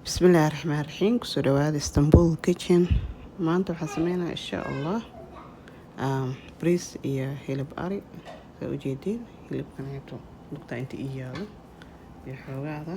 بسم الله الرحمن الرحيم كسر هذا اسطنبول كيتشن ما انتم حسمينا ان شاء الله بريس يا هيلب اري وجديد هيلب كنيتو نقطة انت اياله يحوي هذا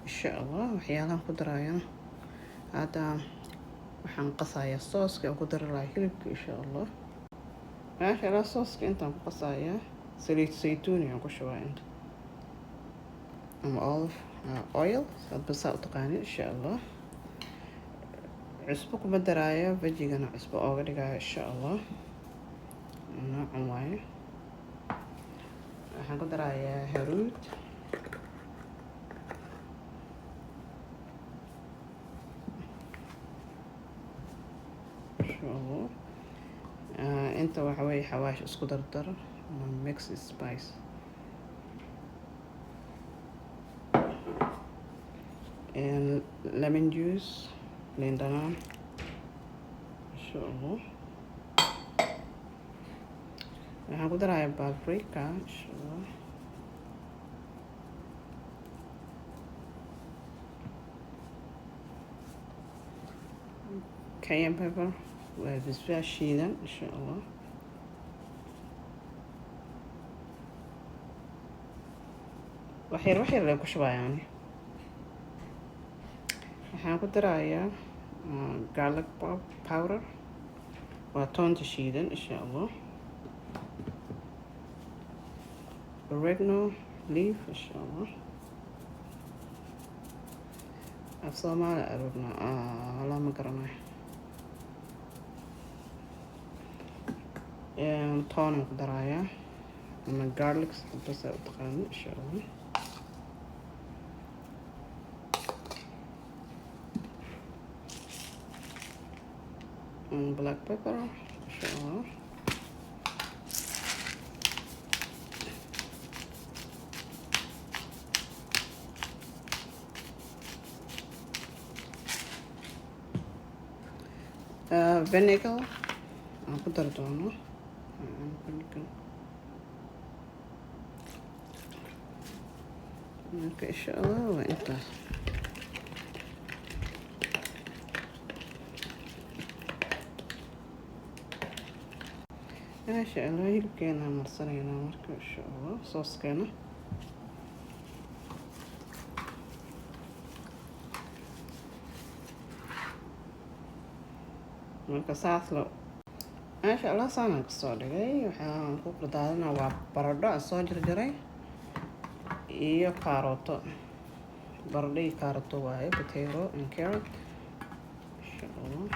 ان شاء الله وحيالا قدرايا هذا وحن قصايا صوص كي قدر الله هيلبك ان شاء الله ماشي على صوص انت قصايا سليت زيتون يعني شوي انت اوليف اويل بس تقاني ان شاء الله عصبك بدرايا فجينا عصبة أوغريقا إن شاء الله نوع واي هنقول درايا هرود إن شاء الله انت وحوي حواش اسكو دردر ميكس سبايس ليمون جوس ليندانان إن شاء الله هنقول درايا بابريكا إن شاء الله كاين بيبر وبزبيع شيدا إن شاء الله وحير لك شوية يعني هنقول درايا garlic powder وتونت شيدا إن شاء الله oregano leaf إن شاء الله أفصل ما لا أربنا والله ما قرناه طون درايا من garlic بس أتقان إن شاء الله black pepper إن شاء الله vinegar أقدر دونه إن شاء الله وإنت ما شاء الله يلقينا مرسلينا مركب إن شاء الله صوص كنا مركب ساعة ما شاء الله صانع قصة جاي وحنا نقول دارنا وبردة الصاجر جري iyo كاروتو بردي كاروتو واي potato and carrot إن شاء الله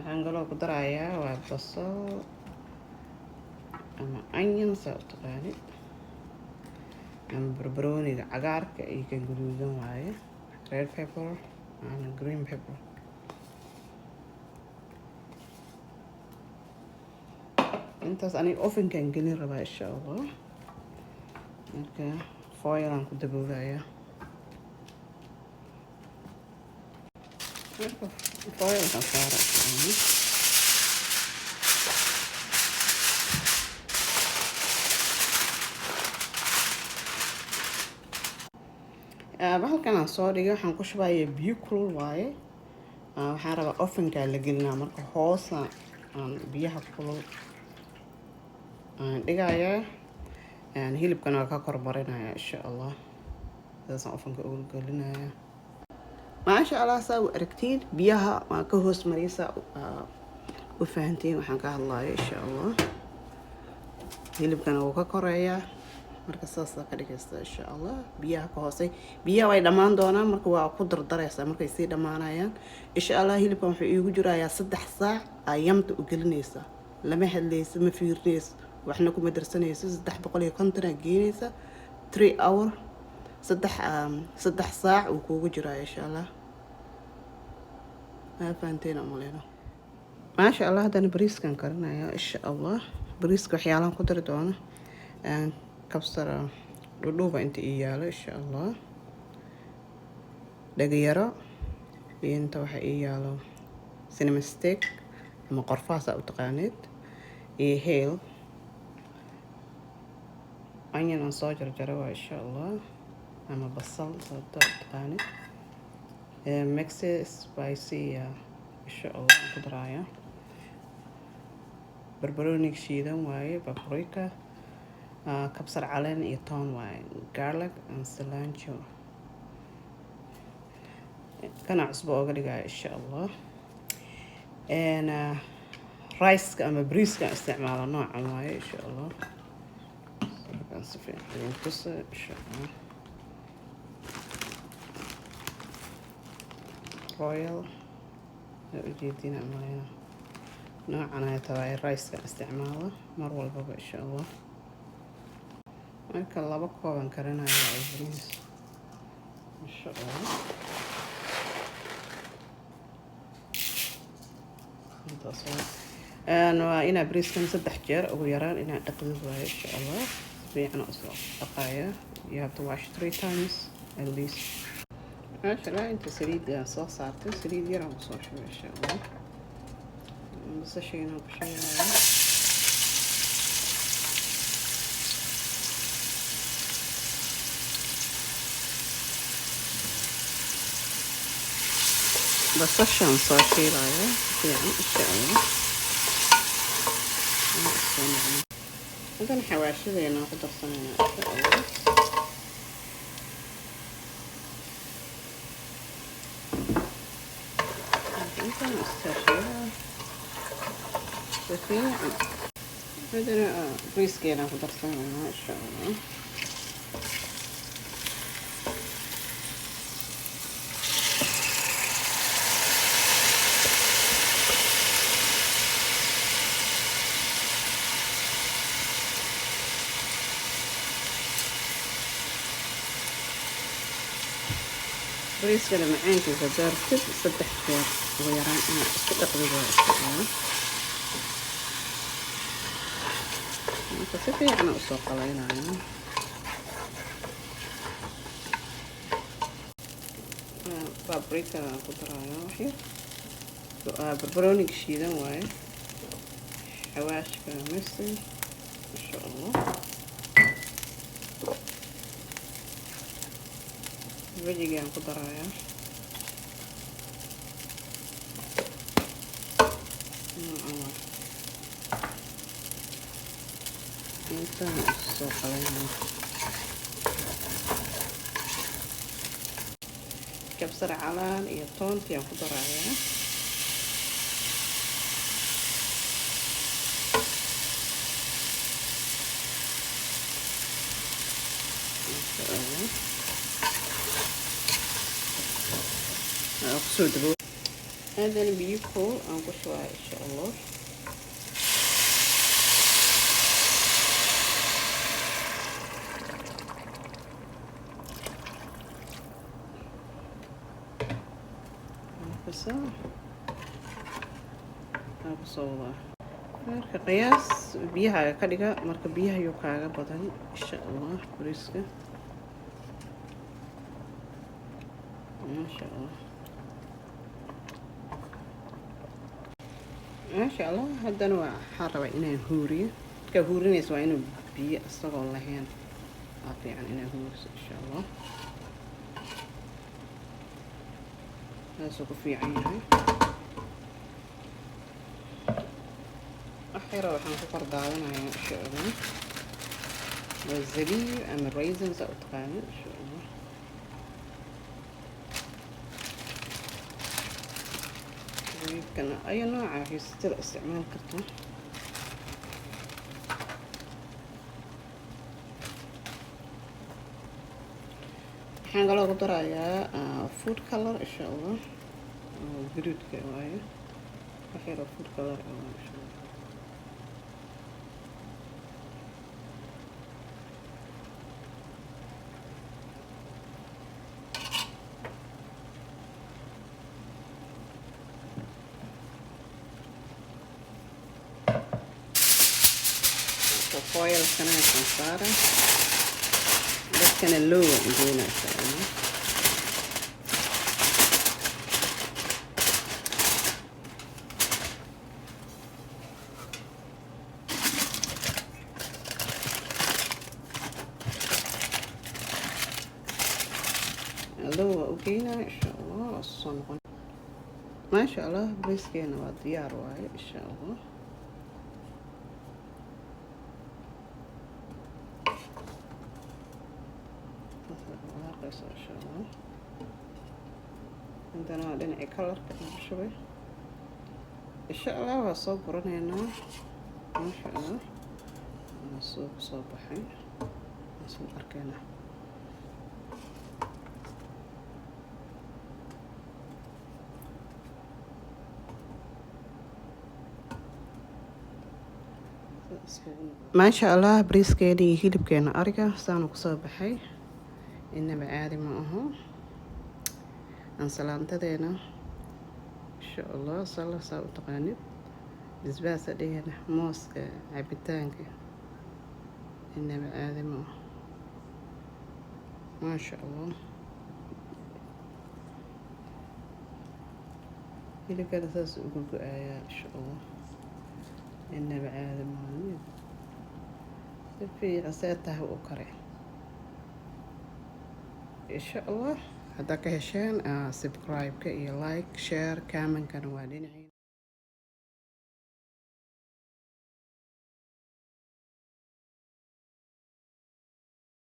هنقوله قدرايا وبصل أما onion سوت غالي أما بربروني عقارك يمكن جلودون واي red pepper and green pepper intaas aniga ovenkan gelin rabaa insha allah marka foilan ku daboolaya foilkan saara bahalkan aan soo dhigay waxaan ku shubayaa biyo kulul waaye waxaan rabaa ovenka la gelinaa marka hoosa aan biyaha kulul dhigayaa hilibkana waa ka kormarinaya insha allah sidaasaan ofanka ugu gelinaya maasha allah saa u aragtiin biyaha waa ka hoos mariysa u fahantiin waxaan ka hadlayo insha allah hilibkana wuu ka koreeyaa marka saasaa ka dhigaysa insha allah biyaha ka hoosay biyaha way dhammaan doonaan marka waa ku dardaraysaa markay sii dhammaanayaan insha allah hilibkan wuxuu iigu jirayaa 3 saac ayamta u gelinaysa lama hadlaysa ma fiirnaysa waxna kuma darsanaysa 350 geenaysa 3 hour 3 saac uu kuugu jiraa insha allah ma fahanteen amalena maasha allah hadana bariiskan karinaya insha allah bariiska waxyaalaan ku dari doona kabsara dhudhuuba inta ii yaalo insha allah dhagayaro iyo inta waxa ii yaalo cinnamon stick ama qorfaasa u taqaaneed iyo heel onion aan soo jarjaro waa insha allah ama basal sababta taqaanid mix spicy insha Allah ku daraya barbarooni shiidan waaye paprika kabsar caleen iyo toon waaye garlic and cilantro kana cusbo ooga dhigaya insha Allah rice ama bariiska isticmaalo noocan waaye insha Allah kan si fiican tusa insha Allah royal ujeedina amalena noocan ay tahay rice-ka isticmaalo mar walbaba insha Allah marka laba kooban karinayo ay bariis insha Allah waa inaa bariiskan 3 jeer ugu yaraan inaa dhaqdid waayo insha Allah fiican usoo dhaqaya you have to wash 3 times at least maasha Allah inta saliid soo saartay saliid yar aan soo shubay insha Allah basashayna ku shiilaya basashan soo shiilaya fiican insha Allah haddana xawaashadeena ku darsanayna insha Allah intaan istashiilaa fiican haddana bariiskeena ku darsanayna insha Allah bariiskana macaankiisa daartid 3 jeer ugu yaraan inaad isku dhaqdid marka si fiican usoo qalaynaya paprika ku daraya waxyar barbarooniga shiidan waaye xawaashka misi insha Allah vejigaan ku daraya intaan soo qalayna kabsar calaan iyo toontii aan ku daraya kusoo dabo haddana biyo kool aan ku shubaya insha Allah kusoo marka qiyaas biyaha ka dhiga marka biyaha yuu kaaga badan insha Allah bariiska masha Allah masha Allah haddana waxaan rabaa inaan huuriyo marka huurinaysa waa inuu biyo isagoo lahayn waa fiican inaan huuriso insha Allah taasuu ku fiican yahay waxyara waxaan ku kordaadanaya insha Allah waa zabiib ama raisins u taqaano insha Allah zabiibkana ayo nooca haysatida isticmaal karta waxaan kaloo ku darayaa food color insha Allah gaduudka waaye waxyara food color insha Allah foil kana kan saara dadkana loo indeena insha Allah هذا وكينا إن شاء الله الصنقون ما شاء الله بريس كينا وديار واي إن شاء الله قيس إن شاء الله عندنا دنعي كلر كده شوي إن شاء الله وصبرنا هنا ما شاء الله نصوب صباحين نصوب أركانه ما شاء الله بريسكيدي hilibkeena ariga saan ku soo baxay inaba caadi ma aho ansalaantadeena insha Allah sala saa u taqaanid bisbaasa dhigana mooska cabitaanka inaba caadi ma aho ما شاء الله hilibkeena saas ugu go'ayaa insha Allah inaba caadi ma aho في غسالته وكره إن شاء الله هذاك هشان سبسكرايب كي لايك شير كامن كانوا وادين